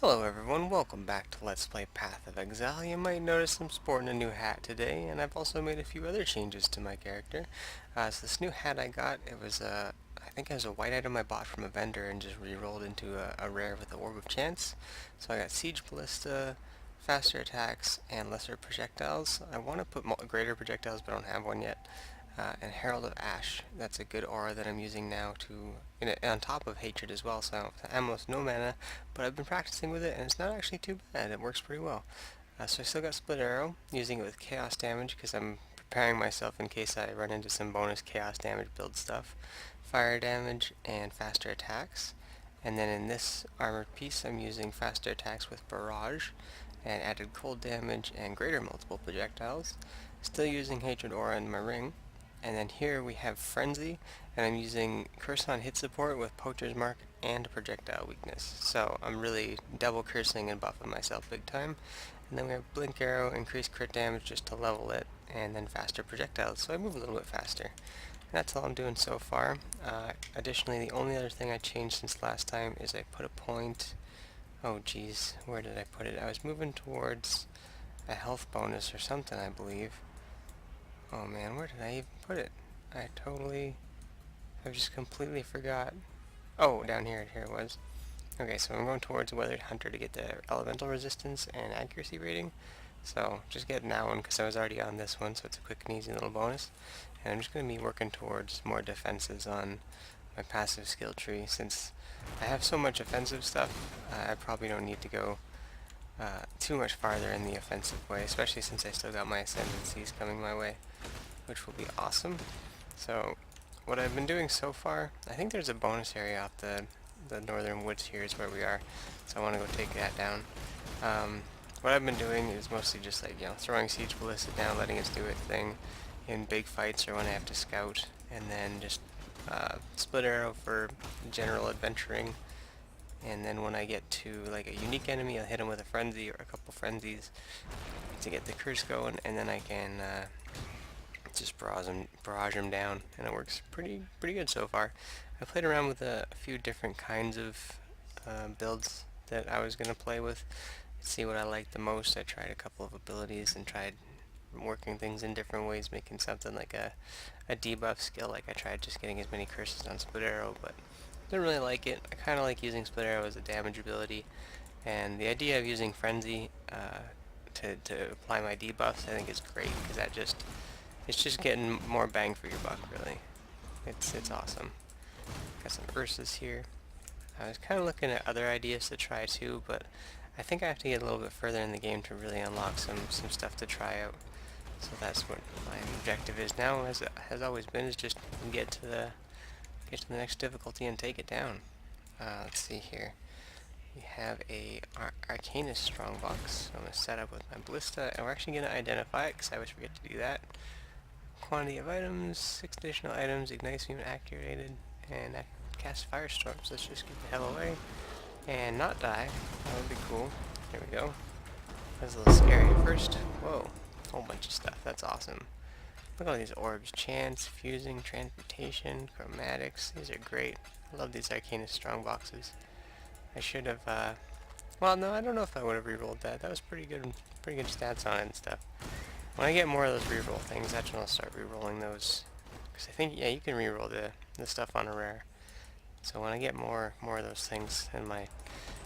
Hello everyone, welcome back to Let's Play Path of Exile. You might notice I'm sporting a new hat today, and I've also made a few other changes to my character. So this new hat I got, I think it was a white item I bought from a vendor and just re-rolled into a rare with the Orb of Chance. So I got Siege Ballista, faster attacks, and lesser projectiles. I want to put greater projectiles, but I don't have one yet. And Herald of Ash. That's a good aura that I'm using now on top of Hatred as well, so I have almost no mana, but I've been practicing with it, and it's not actually too bad. It works pretty well. So I still got Split Arrow, using it with Chaos damage, because I'm preparing myself in case I run into some bonus Chaos damage build stuff. Fire damage, and faster attacks. And then in this armored piece, I'm using faster attacks with Barrage, and added cold damage and greater multiple projectiles. Still using Hatred aura in my ring. And then here we have Frenzy, and I'm using Curse on hit support with Poacher's Mark and projectile weakness. So I'm really double cursing and buffing myself big time. And then we have Blink Arrow, increased crit damage just to level it, and then faster projectiles, so I move a little bit faster. And that's all I'm doing so far. Additionally, the only other thing I changed since last time is I put a point... Oh geez, where did I put it? I was moving towards a health bonus or something, I believe. Oh man, where did I even put it? I've just completely forgot. Oh, down here, here it was. Okay, so I'm going towards Weathered Hunter to get the elemental resistance and accuracy rating. So, just getting that one because I was already on this one, so it's a quick and easy little bonus. And I'm just going to be working towards more defenses on my passive skill tree. Since I have so much offensive stuff, I probably don't need to go too much farther in the offensive way, especially since I still got my Ascendancies coming my way, which will be awesome. So, what I've been doing so far, I think there's a bonus area off the northern woods here is where we are, so I want to go take that down. What I've been doing is mostly just like, throwing Siege Ballista down, letting it do its thing in big fights or when I have to scout, and then just Split Arrow for general adventuring. And then when I get to like a unique enemy, I'll hit him with a frenzy or a couple frenzies to get the curse going, and then I can just barrage him down, and it works pretty good so far. I played around with a few different kinds of builds that I was gonna play with, see what I liked the most. I tried a couple of abilities and tried working things in different ways, making something like a debuff skill. Like I tried just getting as many curses on Split Arrow, but didn't really like it. I kind of like using Split Arrow as a damage ability, and the idea of using Frenzy to apply my debuffs I think is great, because it's just getting more bang for your buck, really. It's awesome. Got some Ursas here. I was kind of looking at other ideas to try too, but I think I have to get a little bit further in the game to really unlock some stuff to try out. So that's what my objective is now, as it has always been, is just get to the next difficulty and take it down. Let's see here. We have a Arcanist Strongbox. I'm going to set up with my Ballista, and we're actually going to identify it, because I always forget to do that. Quantity of items, 6 additional items, Ignites Beam activated, and cast Firestorm. So let's just get the hell away and not die. That would be cool. There we go. That's a little scary at first. Whoa, a whole bunch of stuff. That's awesome. Look at all these orbs. Chance, Fusing, Transmutation, Chromatics. These are great. I love these Arcanist Strongboxes. I should have, well, no, I don't know if I would have rerolled that. That was pretty good stats on it and stuff. When I get more of those reroll things, that's when I'll start rerolling those. Because I think, yeah, you can reroll the stuff on a rare. So when I get more of those things in my...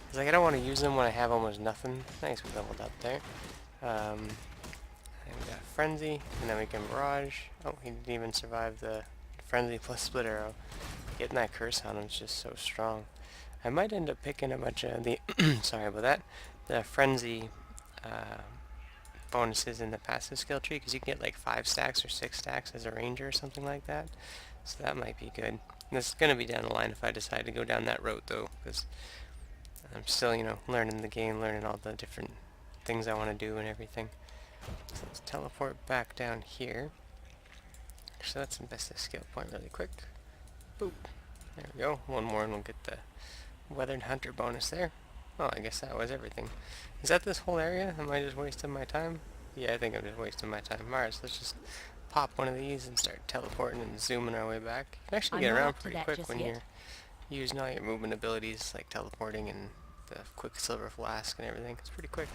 It's like I don't want to use them when I have almost nothing. Nice, we leveled up there. And we got Frenzy, and then we can Barrage. Oh, he didn't even survive the Frenzy plus Split Arrow. Getting that curse on him is just so strong. I might end up picking a bunch of the... sorry about that. The Frenzy bonuses in the passive skill tree, because you can get like 5 stacks or 6 stacks as a ranger or something like that. So that might be good. And this is going to be down the line if I decide to go down that road, though, because I'm still, learning the game, learning all the different things I want to do and everything. So let's teleport back down here. So let's invest this skill point really quick. Boop. There we go. One more and we'll get the Weathered Hunter bonus there. Oh, I guess that was everything. Is that this whole area? Am I just wasting my time? Yeah, I think I'm just wasting my time. Alright, so let's just pop one of these and start teleporting and zooming our way back. You can actually get around pretty quick when you're using all your movement abilities, like teleporting and the Quicksilver Flask and everything. It's pretty quick.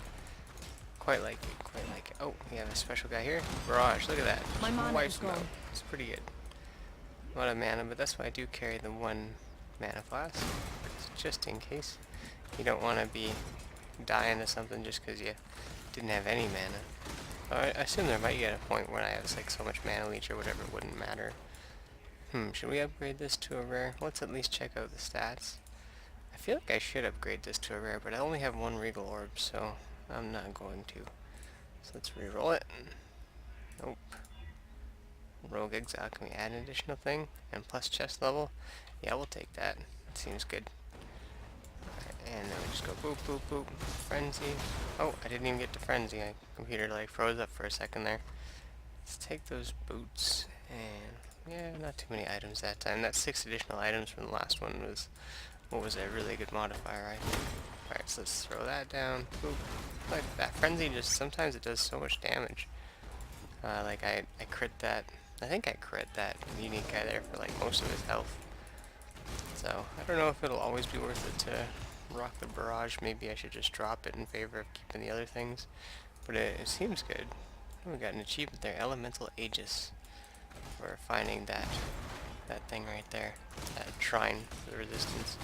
Quite like it, quite like it. Oh, we have a special guy here. Barrage, look at that. My mana Wipes is him out. gone. It's pretty good. A lot of mana, but that's why I do carry the 1 mana flask. Just in case. You don't want to be dying to something just because you didn't have any mana. I assume there might get a point when I have like so much mana leech or whatever, it wouldn't matter. Should we upgrade this to a rare? Let's at least check out the stats. I feel like I should upgrade this to a rare, but I only have 1 Regal Orb, so I'm not going to. So let's reroll it. Nope. Rogue Exile, can we add an additional thing? And plus chest level? Yeah, we'll take that. That seems good. Alright, and then we just go boop, boop, boop. Frenzy. Oh, I didn't even get to Frenzy. My computer like froze up for a second there. Let's take those boots, and yeah, not too many items that time. That 6 additional items from the last one was, what was a really good modifier, I think. Alright, so let's throw that down. Boop. Like that Frenzy just, sometimes it does so much damage. Like I crit that, I think I crit that unique guy there for like most of his health. So, I don't know if it'll always be worth it to rock the barrage. Maybe I should just drop it in favor of keeping the other things. But it seems good. We got an achievement there, Elemental Aegis, for finding that thing right there, that shrine for the resistance,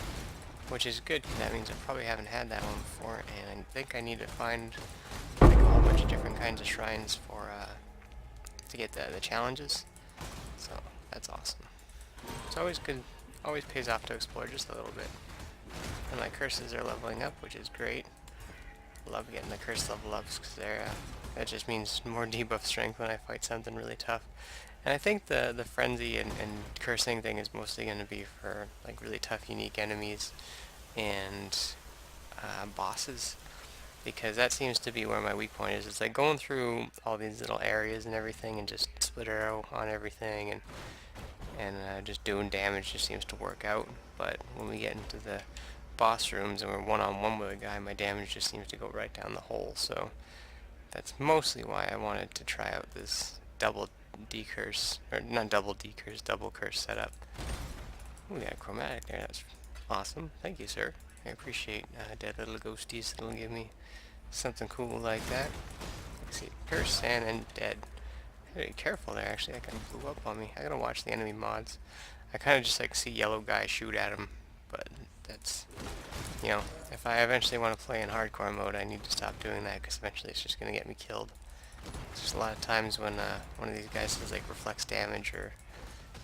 which is good because that means I probably haven't had that one before, and I think I need to find like a whole bunch of different kinds of shrines for to get the challenges. So that's awesome. It's always good, always pays off to explore just a little bit. And my curses are leveling up, which is great. Love getting the curse level ups because they're that just means more debuff strength when I fight something really tough. And I think the frenzy and cursing thing is mostly going to be for like really tough unique enemies and bosses, because that seems to be where my weak point is. It's like going through all these little areas and everything and just split arrow on everything and just doing damage just seems to work out. But when we get into the boss rooms and we're one-on-one with a guy, my damage just seems to go right down the hole. So that's mostly why I wanted to try out this double decurse, or not double decurse, double curse setup. Ooh, we got a chromatic there, that's awesome. Thank you, sir. I appreciate dead little ghosties that'll give me something cool like that. Let's see, curse and then dead. Be careful there, actually, that kind of blew up on me. I gotta watch the enemy mods. I kind of just like see yellow guys shoot at him, but that's, you know, if I eventually want to play in hardcore mode, I need to stop doing that, because eventually it's just gonna get me killed. It's just a lot of times when one of these guys does like reflex damage or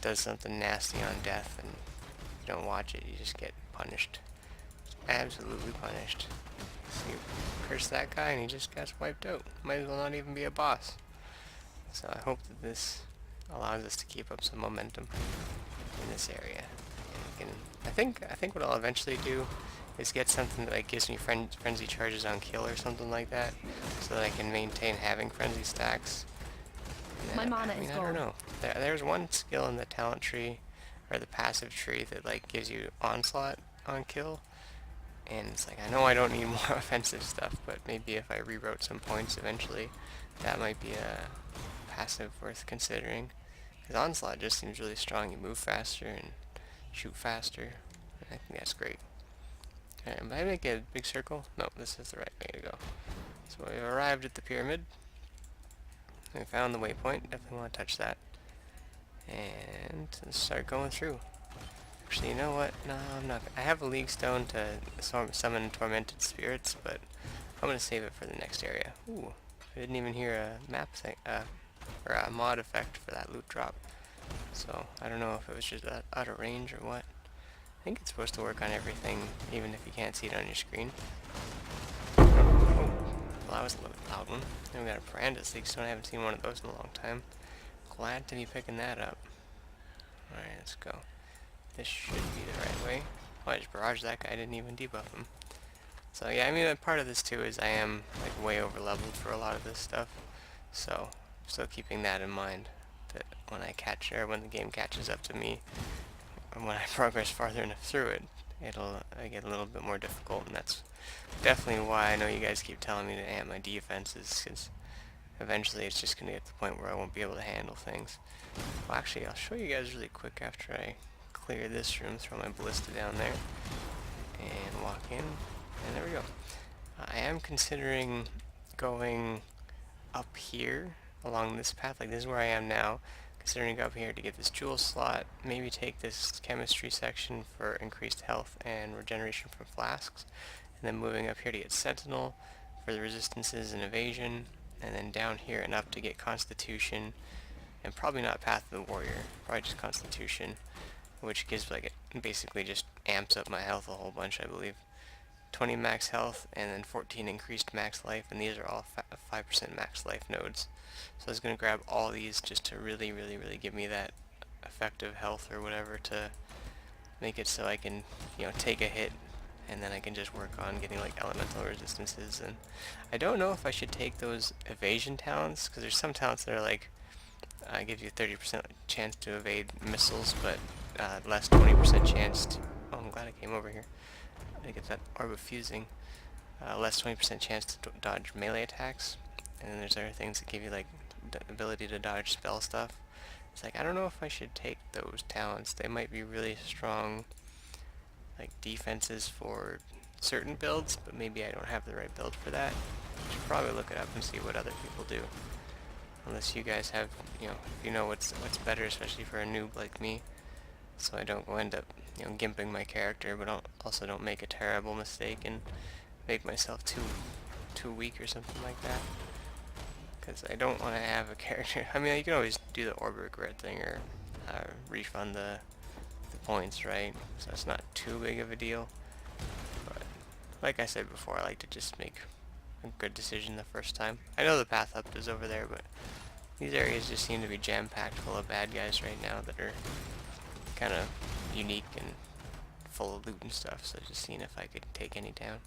does something nasty on death and you don't watch it, you just get punished. Absolutely punished. So you curse that guy and he just gets wiped out. Might as well not even be a boss. So I hope that this allows us to keep up some momentum in this area. And I think what I'll eventually do is get something that like gives me frenzy charges on kill or something like that, so that I can maintain having frenzy stacks. My mana I mean, is I don't gone. know. There's one skill in the talent tree, or the passive tree, that like gives you onslaught on kill, and it's like, I know I don't need more offensive stuff, but maybe if I rewrote some points eventually, that might be a passive worth considering. Because onslaught just seems really strong. You move faster and shoot faster. I think that's great. Alright, am I making a big circle? No, this is the right way to go. So we've arrived at the pyramid. We found the waypoint. Definitely want to touch that. And let's start going through. Actually, you know what? No, I'm not. I have a League Stone to summon Tormented Spirits, but I'm going to save it for the next area. Ooh, I didn't even hear a map thing, or a mod effect for that loot drop. So, I don't know if it was just out of range or what. I think it's supposed to work on everything, even if you can't see it on your screen. Oh, well, that was a little bit loud one. Then we got a Brandis League Stone. I haven't seen one of those in a long time. Glad to be picking that up. Alright, let's go. This should be the right way. Oh, I just barraged that guy. I didn't even debuff him. So yeah, I mean, part of this too is I am like way over leveled for a lot of this stuff. So, still keeping that in mind, that when I catch, or when the game catches up to me, and when I progress farther enough through it, it'll get a little bit more difficult, and that's definitely why I know you guys keep telling me to amp my defenses, because eventually it's just going to get to the point where I won't be able to handle things. Well, actually, I'll show you guys really quick after I clear this room, throw my ballista down there, and walk in. And there we go. I am considering going up here along this path, like this is where I am now, considering up here to get this jewel slot, maybe take this chemistry section for increased health and regeneration from flasks, and then moving up here to get sentinel for the resistances and evasion, and then down here and up to get constitution, and probably not Path of the Warrior, probably just constitution, which gives like it basically just amps up my health a whole bunch, I believe. 20 max health and then 14 increased max life, and these are all 5% max life nodes. So I was going to grab all these just to really give me that effective health or whatever to make it so I can, you know, take a hit and then I can just work on getting like elemental resistances. And I don't know if I should take those evasion talents, because there's some talents that are like gives you 30% chance to evade missiles, but less 20% chance to... Oh, I'm glad I came over here. I get that orb of fusing. Less 20% chance to dodge melee attacks, and then there's other things that give you like the ability to dodge spell stuff. It's like, I don't know if I should take those talents. They might be really strong like defenses for certain builds, but maybe I don't have the right build for that. I should probably look it up and see what other people do. Unless you guys have, you know, if you know what's better, especially for a noob like me, so I don't go end up, you know, gimping my character, but also don't make a terrible mistake and make myself too weak or something like that. Because I don't want to have a character. I mean, you can always do the orb regret thing or refund the points, right? So it's not too big of a deal. But like I said before, I like to just make a good decision the first time. I know the path up is over there, but these areas just seem to be jam-packed full of bad guys right now that are kind of unique and full of loot and stuff, so just seeing if I could take any down.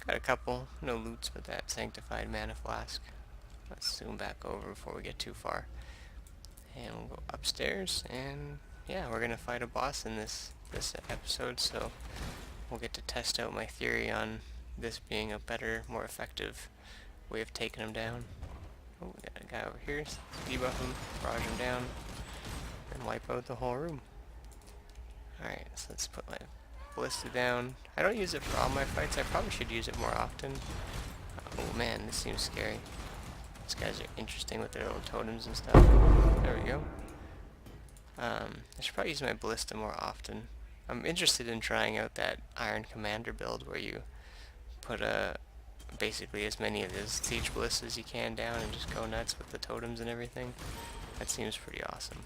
Got a couple, no loots, but that sanctified mana flask. Let's zoom back over before we get too far. And we'll go upstairs, and yeah, we're gonna fight a boss in this episode, so we'll get to test out my theory on this being a better, more effective way of taking him down. Oh, we got a guy over here, so debuff him, barrage him down, and wipe out the whole room. Alright, so let's put my ballista down. I don't use it for all my fights. I probably should use it more often. Oh man, this seems scary. These guys are interesting with their little totems and stuff. There we go. I should probably use my ballista more often. I'm interested in trying out that Iron Commander build where you put basically as many of those siege ballistas as you can down and just go nuts with the totems and everything. That seems pretty awesome.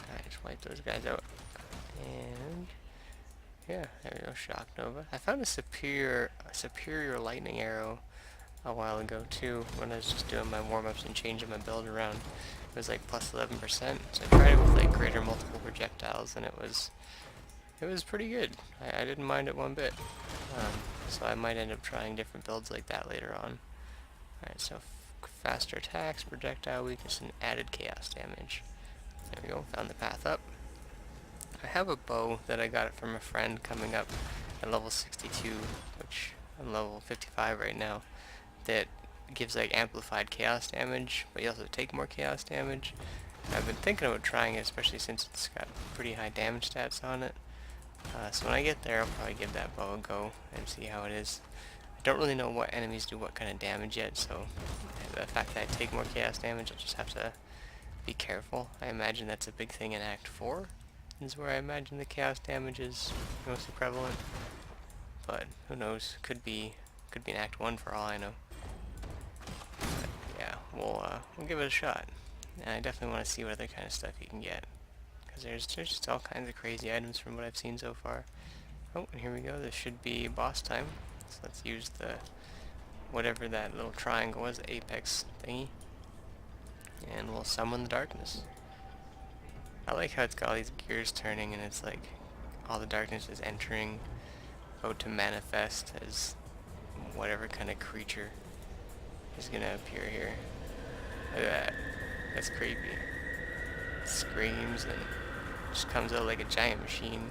Alright, just wipe those guys out. And yeah, there we go, Shock Nova. I found a superior lightning arrow a while ago too, when I was just doing my warm-ups and changing my build around. It was like plus 11%, so I tried it with like greater multiple projectiles, and it was pretty good. I didn't mind it one bit. So I might end up trying different builds like that later on. Alright, so faster attacks, projectile weakness, and added chaos damage. There we go, found the path up. I have a bow that I got it from a friend coming up at level 62, which I'm level 55 right now, that gives like amplified chaos damage, but you also take more chaos damage. I've been thinking about trying it, especially since it's got pretty high damage stats on it. So when I get there, I'll probably give that bow a go and see how it is. I don't really know what enemies do what kind of damage yet, so the fact that I take more chaos damage, I'll just have to be careful. I imagine that's a big thing in Act 4, is where I imagine the chaos damage is mostly prevalent. But who knows? Could be in Act 1 for all I know. But yeah, we'll give it a shot. And I definitely want to see what other kind of stuff you can get, because there's just all kinds of crazy items from what I've seen so far. Oh, and here we go. This should be boss time. So let's use the whatever that little triangle was, the apex thingy, and we'll summon the darkness. I like how it's got all these gears turning, and it's like all the darkness is entering, about to manifest as whatever kind of creature is gonna appear here. Look at that. That's creepy. It screams and just comes out like a giant machine.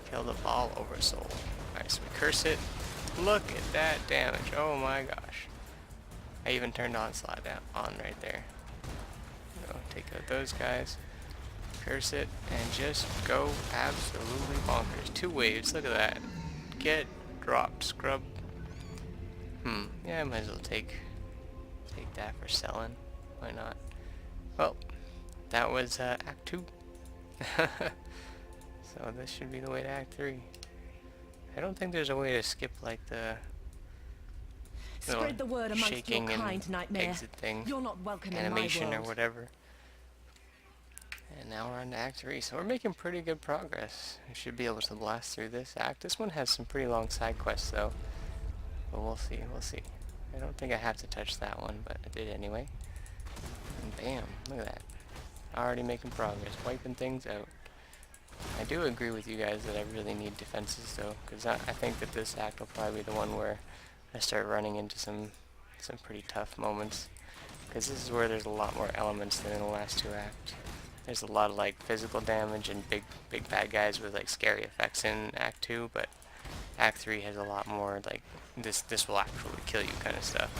Kill the ball over soul. Alright, so we curse it. Look at that damage. Oh my gosh. I even turned onslaught on right there. So take out those guys. Curse it and just go absolutely bonkers. 2 waves. Look at that. Get Drop scrub. Yeah, I might as well take that for selling. Why not? Well, that was Act 2. So this should be the way to Act 3. I don't think there's a way to skip like the Spread the word amongst your shaking kind, and Nightmare. exit thing, You're not welcome in my animation or world. whatever. And now we're on to Act 3, so we're making pretty good progress. We should be able to blast through this act. This one has some pretty long side quests though, but we'll see, we'll see. I don't think I have to touch that one, but I did anyway. And bam, look at that. Already making progress, wiping things out. I do agree with you guys that I really need defenses though, because I think that this act will probably be the one where I start running into some pretty tough moments. Because this is where there's a lot more elements than in the last two acts. There's a lot of like physical damage and big bad guys with like scary effects in Act 2, but Act 3 has a lot more like this will actually kill you kind of stuff.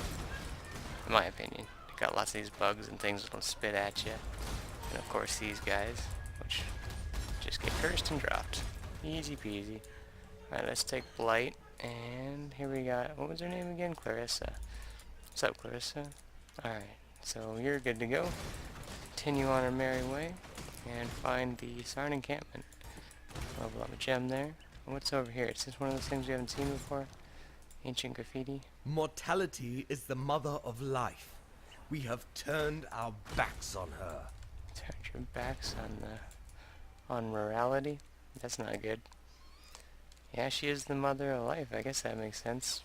In my opinion. You got lots of these bugs and things that'll spit at you. And of course these guys, which just get cursed and dropped. Easy peasy. Alright, let's take Blight, and here we got, what was her name again? Clarissa. What's up, Clarissa? Alright, so you're good to go. Continue on our merry way, and find the Sarn encampment. Level up a gem there. What's over here? Is this one of those things we haven't seen before? Ancient graffiti. Mortality is the mother of life. We have turned our backs on her. Turned your backs on morality? That's not good. Yeah, she is the mother of life. I guess that makes sense.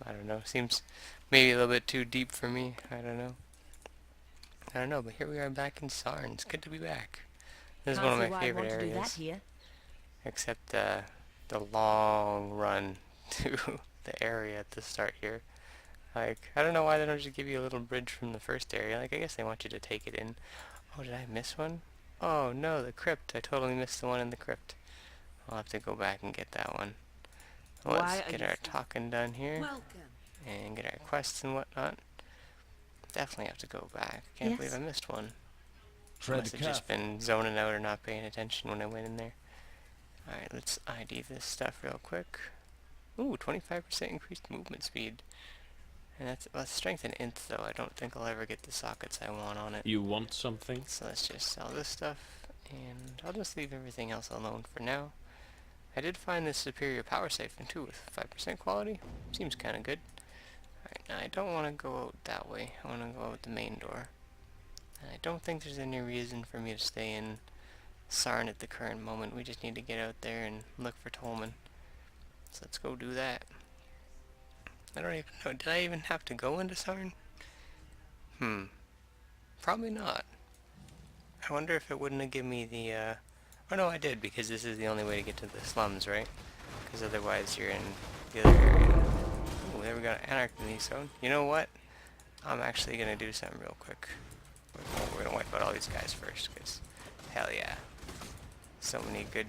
I don't know. Seems maybe a little bit too deep for me. I don't know, but here we are back in Sarn. It's good to be back. This is one of my favorite areas. Except the long run to the area at the start here. Like, I don't know why they don't just give you a little bridge from the first area. Like, I guess they want you to take it in. Oh, did I miss one? Oh no, the crypt. I totally missed the one in the crypt. I'll have to go back and get that one. Let's get our talking done here. And get our quests and whatnot. Definitely have to go back. Can't believe I missed one. Must have just been zoning out or not paying attention when I went in there. Alright, let's ID this stuff real quick. Ooh, 25% increased movement speed. And that's strength and int though. I don't think I'll ever get the sockets I want on it. You want something? So let's just sell this stuff. And I'll just leave everything else alone for now. I did find this superior power siphon too with 5% quality. Seems kinda good. Alright, now I don't want to go out that way. I want to go out the main door. And I don't think there's any reason for me to stay in Sarn at the current moment. We just need to get out there and look for Tolman. So let's go do that. I don't even know. Did I even have to go into Sarn? Probably not. I wonder if it wouldn't have given me the, oh no, I did, because this is the only way to get to the slums, right? Because otherwise you're in the other area. Ooh, there we got an anarchy zone. You know what? I'm actually gonna do something real quick. We're gonna wipe out all these guys first, because hell yeah. So many good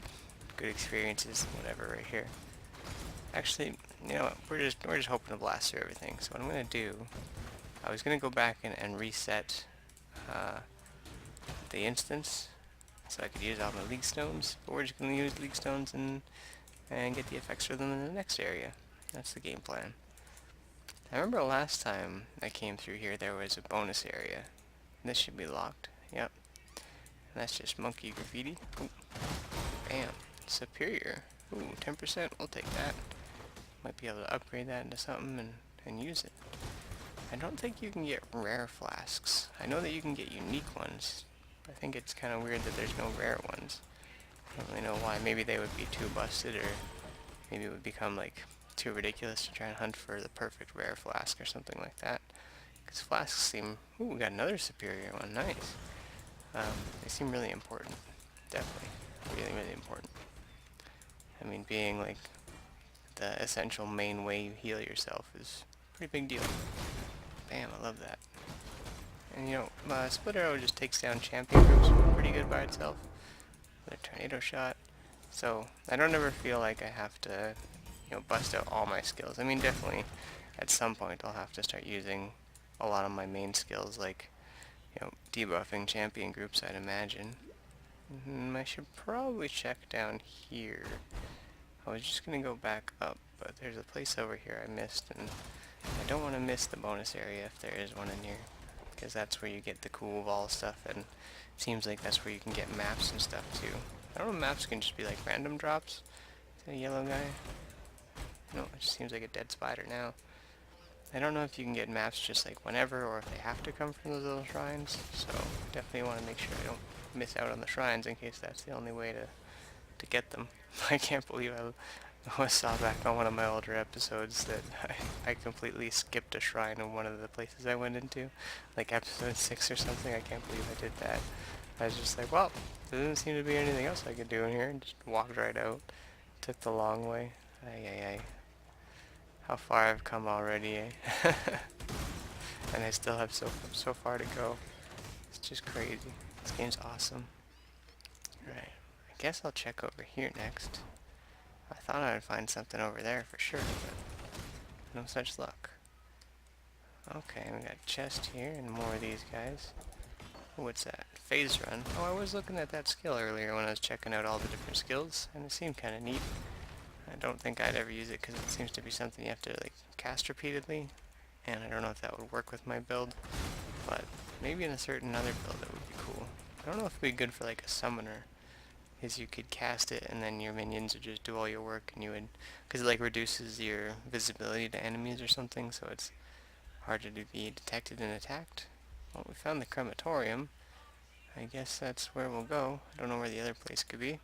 experiences, whatever, right here. Actually, you know what? We're just hoping to blast through everything. So what I'm gonna do, I was gonna go back and reset the instance, so I could use all my league stones. But we're just gonna use league stones and get the effects for them in the next area. That's the game plan. I remember last time I came through here, there was a bonus area. This should be locked. Yep. And that's just monkey graffiti. Ooh. Bam. Superior. Ooh, 10%. We'll take that. Might be able to upgrade that into something and use it. I don't think you can get rare flasks. I know that you can get unique ones. But I think it's kind of weird that there's no rare ones. I don't really know why. Maybe they would be too busted, or maybe it would become like too ridiculous to try and hunt for the perfect rare flask or something like that. Because flasks seem... Ooh, we got another superior one. Nice. They seem really important. Definitely. Really important. I mean, being like the essential main way you heal yourself is a pretty big deal. Bam, I love that. And you know, Split Arrow just takes down champion groups pretty good by itself. With a tornado shot. So, I don't ever feel like I have to, you know, bust out all my skills. I mean, definitely, at some point I'll have to start using a lot of my main skills, like, you know, debuffing champion groups, I'd imagine. I should probably check down here. I was just gonna go back up, but there's a place over here I missed, and I don't want to miss the bonus area if there is one in here, because that's where you get the cool wall stuff, and it seems like that's where you can get maps and stuff too. I don't know if maps can just be like random drops. Is that a yellow guy? No, it just seems like a dead spider now. I don't know if you can get maps just like whenever, or if they have to come from those little shrines, so definitely want to make sure I don't miss out on the shrines in case that's the only way to get them. I can't believe I saw back on one of my older episodes that I completely skipped a shrine in one of the places I went into, like episode 6 or something. I can't believe I did that. I was just like, well, there doesn't seem to be anything else I could do in here, and just walked right out. Took the long way. Ay, ay, ay. How far I've come already, eh? And I still have so far to go. It's just crazy. This game's awesome. Right. I guess I'll check over here next. I thought I would find something over there for sure, but no such luck. Okay, we got a chest here and more of these guys. What's that? Phase run. Oh, I was looking at that skill earlier when I was checking out all the different skills, and it seemed kind of neat. I don't think I'd ever use it because it seems to be something you have to like cast repeatedly, and I don't know if that would work with my build, but maybe in a certain other build it would be cool. I don't know if it would be good for like a summoner, is you could cast it and then your minions would just do all your work, and you would, because it like reduces your visibility to enemies or something, so it's harder to be detected and attacked. Well, we found the crematorium. I guess that's where we'll go. I don't know where the other place could be.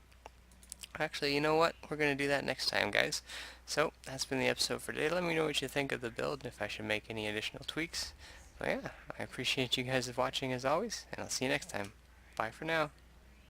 Actually, you know what? We're going to do that next time, guys. So, that's been the episode for today. Let me know what you think of the build and if I should make any additional tweaks. But yeah, I appreciate you guys watching as always, and I'll see you next time. Bye for now.